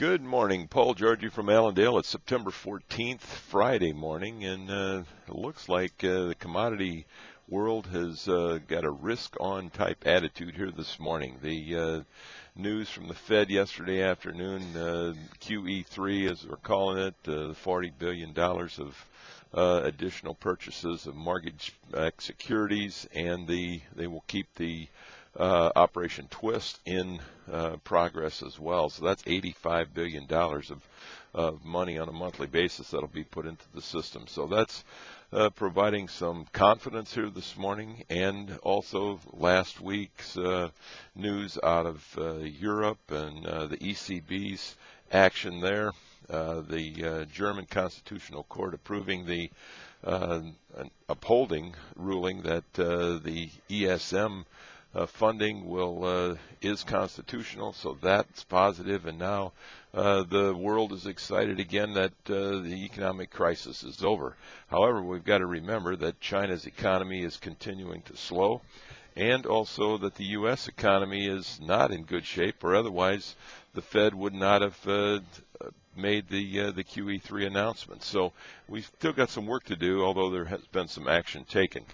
Good morning, Paul Georgie from Allendale. It's September 14th, Friday morning, and it looks like the commodity world has got a risk-on type attitude here this morning. The news from the Fed yesterday afternoon, QE3 as we're calling it, $40 billion of additional purchases of mortgage-backed securities, and they will keep the Operation Twist in progress as well. So that's $85 billion of money on a monthly basis that'll be put into the system. So that's providing some confidence here this morning, and also last week's news out of Europe and the ECB's action there. The German Constitutional Court approving the upholding ruling that the ESM funding is constitutional, so that's positive. And now the world is excited again that the economic crisis is over. However, we've got to remember that China's economy is continuing to slow, and also that the U.S. economy is not in good shape, or otherwise the Fed would not have made the QE3 announcement. So we've still got some work to do, although there has been some action taken.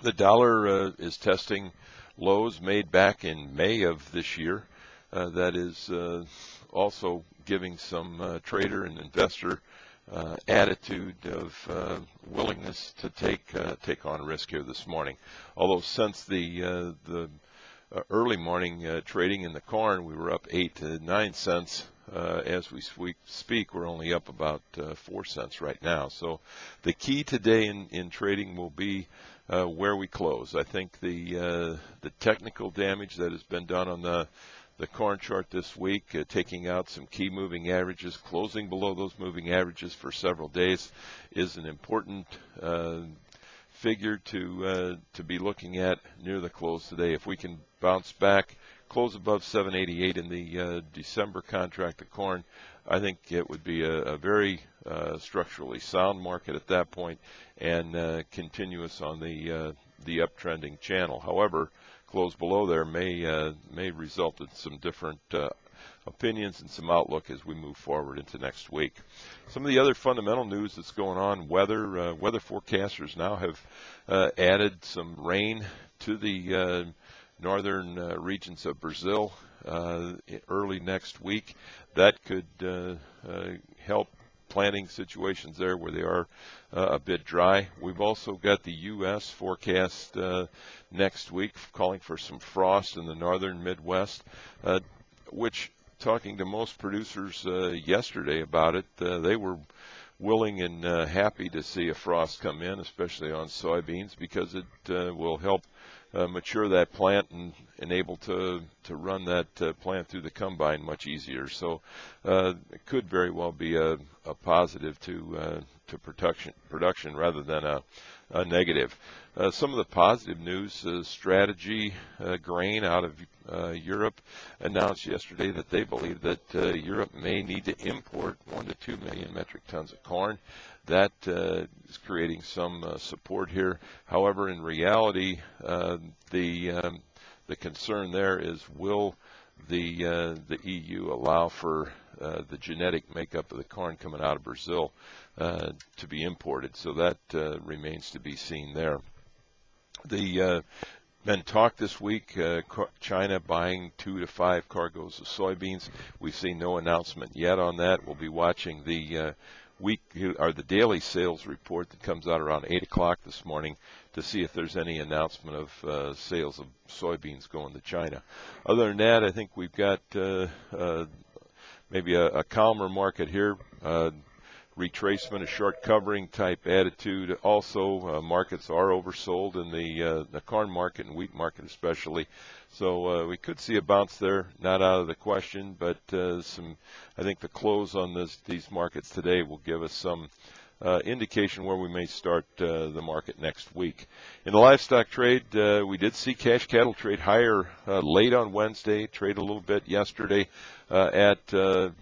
The dollar is testing lows made back in May of this year. That is also giving some trader and investor attitude of willingness to take on risk here this morning. Although since the early morning trading in the corn, we were up 8 to 9 cents. As we speak, we're only up about 4 cents right now. So the key today in trading will be where we close. I think the technical damage that has been done on the corn chart this week, taking out some key moving averages, closing below those moving averages for several days, is an important figure to be looking at near the close today. If we can bounce back, close above 788 in the December contract of corn, I think it would be a very structurally sound market at that point, and continuous on the uptrending channel. However, close below there may result in some different opinions and some outlook as we move forward into next week. Some of the other fundamental news that's going on: weather forecasters now have added some rain to the northern regions of Brazil early next week. That could help planting situations there where they are a bit dry. We've also got the U.S. forecast next week calling for some frost in the northern Midwest, which, talking to most producers yesterday about it, they were willing and happy to see a frost come in, especially on soybeans, because it will help mature that plant and able to run that plant through the combine much easier. So it could very well be a positive to production rather than a negative. Some of the positive news: Strategy Grain out of Europe announced yesterday that they believe that Europe may need to import 1 to 2 million metric tons of corn. That is creating some support here. However, in reality, the concern there is, will the EU allow for the genetic makeup of the corn coming out of Brazil to be imported? So that remains to be seen there. The been talk this week, China buying 2 to 5 cargoes of soybeans. We've seen no announcement yet on that. We'll be watching the the daily sales report that comes out around 8 o'clock this morning to see if there's any announcement of sales of soybeans going to China. Other than that, I think we've got maybe a calmer market here. Retracement, a short covering type attitude. Also, markets are oversold in the corn market and wheat market especially. So we could see a bounce there, not out of the question, but I think the close on these markets today will give us some indication where we may start the market next week. In the livestock trade, we did see cash cattle trade higher late on Wednesday, trade a little bit yesterday at $1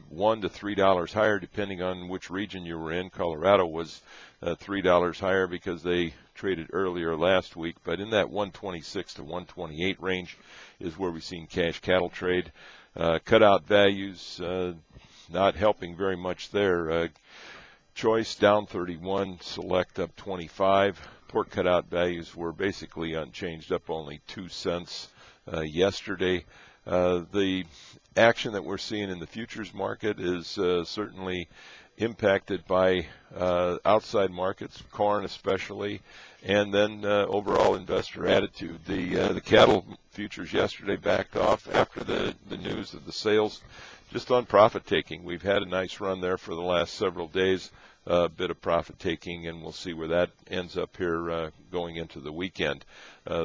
to $3 higher, depending on which region you were in. Colorado was $3 higher because they traded earlier last week, but in that 126 to 128 range is where we've seen cash cattle trade. Cutout values not helping very much there. Choice down 31, Select up 25. Pork cutout values were basically unchanged, up only 2 cents yesterday. The action that we're seeing in the futures market is certainly impacted by outside markets, corn especially, and then overall investor attitude. The cattle futures yesterday backed off after the news of the sales, just on profit taking. We've had a nice run there for the last several days, a bit of profit taking, and we'll see where that ends up here going into the weekend.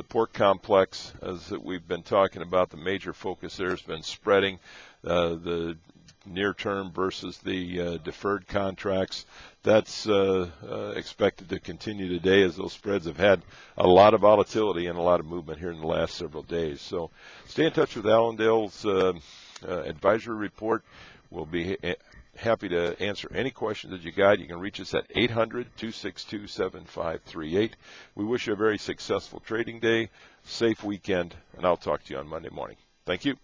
Pork complex, as we've been talking about, the major focus there has been spreading the near term versus the deferred contracts. That's expected to continue today, as those spreads have had a lot of volatility and a lot of movement here in the last several days. So stay in touch with Allendale's advisory report. We'll be happy to answer any questions that you got. You can reach us at 800-262-7538. We wish you a very successful trading day, safe weekend, and I'll talk to you on Monday morning. Thank you.